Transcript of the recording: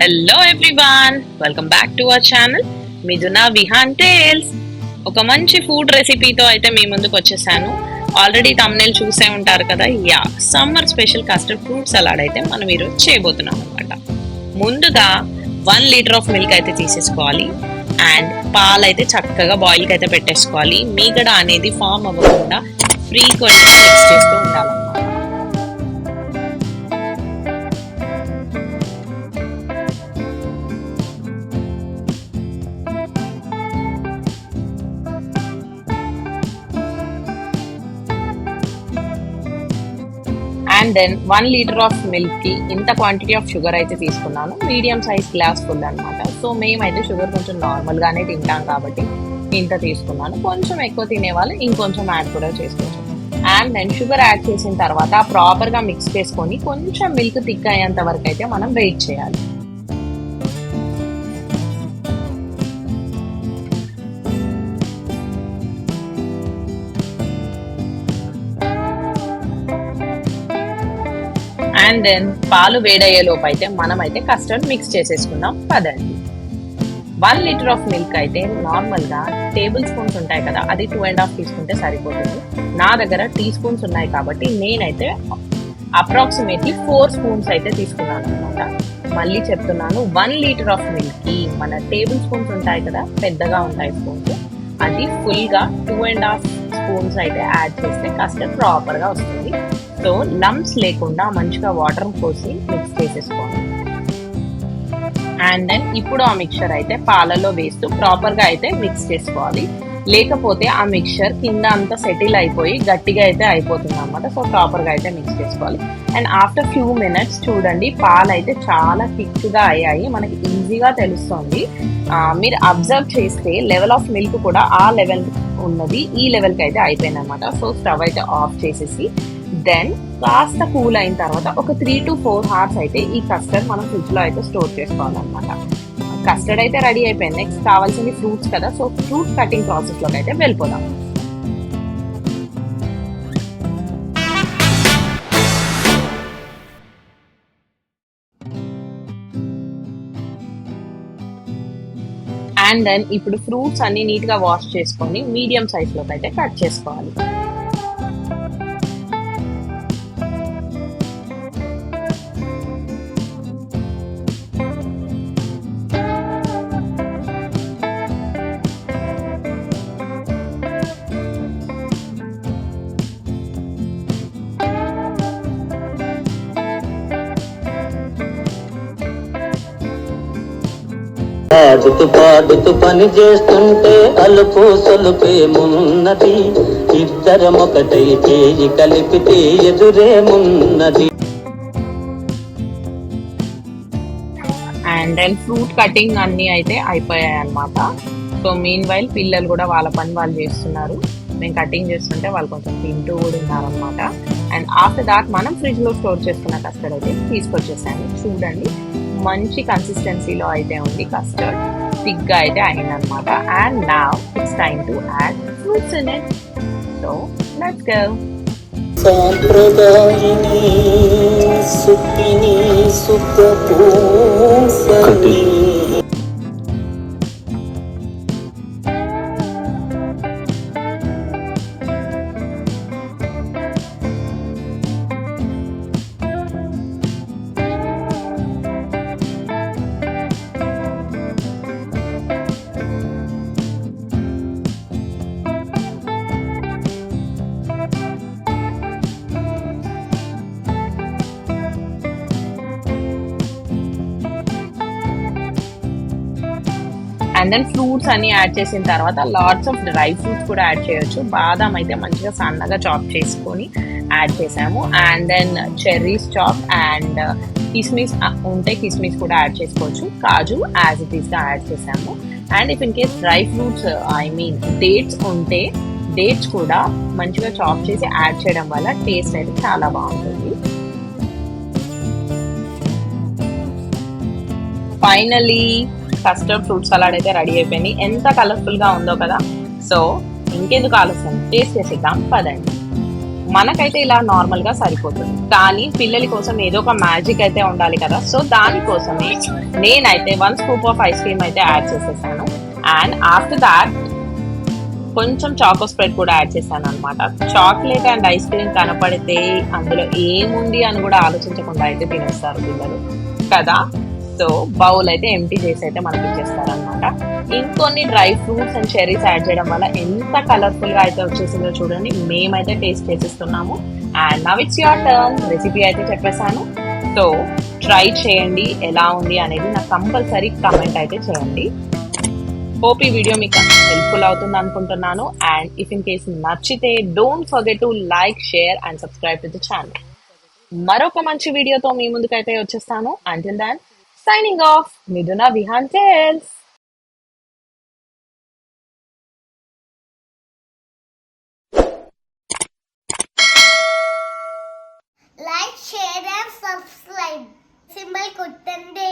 Hello everyone, welcome back to our channel Mithuna Vihan tales. ఒక మంచి food రెసిపీతో అయితే మీ ముందుకు వచ్చేసాను. ఆల్రెడీ థంబ్నెయిల్ చూసే ఉంటారు కదా. Summer special custard fruit salad అయితే మనం ఈరోజు చేయబోతున్నాం అనమాట. ముందుగా 1 లీటర్ ఆఫ్ మిల్క్ అయితే తీసేసుకోవాలి. అండ్ పాలు అయితే చక్కగా బాయిల్కి అయితే పెట్టేసుకోవాలి. మీగడ అనేది ఫామ్ అవ్వకుండా ఫ్రీక్వెంట్గా మిక్స్ చేస్తూ ఉండాలన్నమాట. అండ్ దెన్ 1 లీటర్ ఆఫ్ మిల్క్కి ఇంత క్వాంటిటీ ఆఫ్ షుగర్ అయితే తీసుకున్నాను. మీడియం సైజ్ గ్లాస్ ఫుల్ అనమాట. సో మేమైతే షుగర్ కొంచెం నార్మల్గానే తింటాం కాబట్టి ఇంత తీసుకున్నాను. కొంచెం ఎక్కువ తినేవాళ్ళు ఇంకొంచెం యాడ్ కూడా చేసుకోవచ్చు. అండ్ దెన్ షుగర్ యాడ్ చేసిన తర్వాత ప్రాపర్గా మిక్స్ చేసుకొని కొంచెం మిల్క్ థిక్ అయ్యేంత వరకు అయితే మనం వెయిట్ చేయాలి. అండ్ దెన్ పాలు వేడయ్యే లోపు అయితే మనమైతే కస్టర్డ్ మిక్స్ చేసేసుకుందాం పదండి. 1 లీటర్ ఆఫ్ మిల్క్ అయితే నార్మల్గా టేబుల్ స్పూన్స్ ఉంటాయి కదా, అది 2.5 తీసుకుంటే సరిపోతుంది. నా దగ్గర టీ స్పూన్స్ ఉన్నాయి కాబట్టి నేనైతే అప్రాక్సిమేట్లీ 4 స్పూన్స్ అయితే తీసుకున్నాను అనమాట. మళ్ళీ చెప్తున్నాను, 1 లీటర్ ఆఫ్ మిల్క్కి మన టేబుల్ స్పూన్స్ ఉంటాయి కదా, పెద్దగా ఉంటాయి స్పూన్స్, అది ఫుల్గా 2.5 స్పూన్స్ అయితే యాడ్ చేస్తే కస్టర్డ్ ప్రాపర్గా వస్తుంది. సో లంప్స్ లేకుండా మంచిగా వాటర్ పోసి మిక్స్ చేసేసుకోండి. అండ్ దెన్ ఇప్పుడు ఆ మిక్చర్ అయితే పాలలో వేస్తూ ప్రాపర్గా అయితే మిక్స్ చేసుకోవాలి. లేకపోతే ఆ మిక్చర్ కింద అంతా సెటిల్ అయిపోయి గట్టిగా అయితే అయిపోతుంది అనమాట. సో ప్రాపర్గా అయితే మిక్స్ చేసుకోవాలి. అండ్ ఆఫ్టర్ ఫ్యూ మినిట్స్ చూడండి, పాలు అయితే చాలా థిక్గా అయ్యాయి, మనకి ఈజీగా తెలుస్తుంది. మీరు అబ్జర్వ్ చేస్తే లెవెల్ ఆఫ్ మిల్క్ కూడా ఆ లెవెల్ ఉన్నది, ఈ లెవెల్కి అయితే అయిపోయింది అనమాట. సో స్టవ్ అయితే ఆఫ్ చేసేసి దెన్ కాస్త కూల్ అయిన తర్వాత ఒక 3 to 4 hours అయితే ఈ కస్టర్డ్ మనం ఫ్రిడ్జ్లో అయితే స్టోర్ చేసుకోవాలన్నమాట. కస్టర్డ్ అయితే రెడీ అయిపోయింది. నెక్స్ట్ కావాల్సింది ఫ్రూట్స్ కదా, సో ఫ్రూట్ కటింగ్ ప్రాసెస్లోకి అయితే వెళ్ళిపోదాం. అండ్ దెన్ ఇప్పుడు ఫ్రూట్స్ అన్ని నీట్గా వాష్ చేసుకొని మీడియం సైజ్లోకి అయితే కట్ చేసుకోవాలి. ఆడుతూ పాడుతూ పని చేస్తుంటే అలుపు సొలుపేమున్నది, ఇద్దరం ఒకటై చేయి కలిపితే ఎదురేమున్నది. అండ్ దెన్ ఫ్రూట్ కటింగ్ అన్నీ అయితే అయిపోయాయి అనమాట. సో మీన్ వైల్ పిల్లలు కూడా వాళ్ళ పని వాళ్ళు చేస్తున్నారు. మేము కటింగ్ చేస్తుంటే వాళ్ళు కొంచెం తింటూ కూడా ఉన్నారనమాట. అండ్ ఆఫ్టర్ దాట్ మనం ఫ్రిడ్జ్లో స్టోర్ చేసుకున్న కస్టర్డ్ అయితే తీసుకొచ్చేసాను. చూడండి, మంచి కన్సిస్టెన్సీలో అయితే ఉంది కస్టర్డ్, థిక్గా అయితే అయిందనమాట. And now it's time to add fruits in it. So let's go. సాంప్రదాయిని సుఖిని సుఖపూసని అండ్ దెన్ ఫ్రూట్స్ అన్ని యాడ్ చేసిన తర్వాత లాట్స్ ఆఫ్ డ్రై ఫ్రూట్స్ కూడా యాడ్ చేయొచ్చు. బాదం అయితే మంచిగా సన్నగా చాప్ చేసుకొని యాడ్ చేసాము. And then cherries chop and కిస్మిస్ ఉంటే కిస్మిస్ కూడా యాడ్ చేసుకోవచ్చు. కాజు యాజ్ ఇట్ ఈస్గా యాడ్ చేసాము. And if in case dry fruits dates ఉంటే డేట్స్ కూడా మంచిగా చాప్ చేసి యాడ్ చేయడం వల్ల టేస్ట్ అయితే చాలా బాగుంటుంది. ఫైనలీ కస్టర్డ్ ఫ్రూట్ సలాడ్ అయితే రెడీ అయిపోయింది. ఎంత కలర్ఫుల్గా ఉందో కదా. సో ఇంకెందుకు ఆలస్యం, టేస్ట్ చేసేద్దాం పదండి. మనకైతే ఇలా నార్మల్గా సరిపోతుంది, కానీ పిల్లల కోసం ఏదో ఒక మ్యాజిక్ అయితే ఉండాలి కదా. సో దానికోసమే నేనైతే 1 స్కూప్ ఆఫ్ ఐస్ క్రీమ్ అయితే యాడ్ చేసేసాను. అండ్ ఆఫ్టర్ దాట్ కొంచెం చాకో స్ప్రెడ్ కూడా యాడ్ చేశాను అనమాట. చాక్లెట్ అండ్ ఐస్ క్రీమ్ కనపడితే అందులో ఏముంది అని కూడా ఆలోచించకుండా అయితే తినేస్తారు పిల్లలు కదా. సో బౌల్ అయితే ఎంటీ చేసి అయితే మనకి ఇచ్చేస్తారనమాట. ఇంకొన్ని dry fruits and cherries add చేయడం వల్ల ఎంత కలర్ఫుల్గా అయితే వచ్చేసిందో చూడండి. మేమైతే టేస్ట్ చేసిస్తున్నాము. And now it's your turn. Recipe అయితే చెప్పేశాను. సో ట్రై చేయండి, ఎలా ఉంది అనేది నాకు కంపల్సరీ కమెంట్ అయితే చేయండి. హోప్ ఈ వీడియో మీకు హెల్ప్ఫుల్ అవుతుంది అనుకుంటున్నాను. అండ్ ఇఫ్ ఇన్ కేస్ నచ్చితే don't forget to like, share and subscribe to the channel. మరొక మంచి వీడియోతో మీ ముందుకైతే వచ్చేస్తాను. Until then signing off, Miduna Vihan Tales. Like, share and subscribe. Symbol kuttande.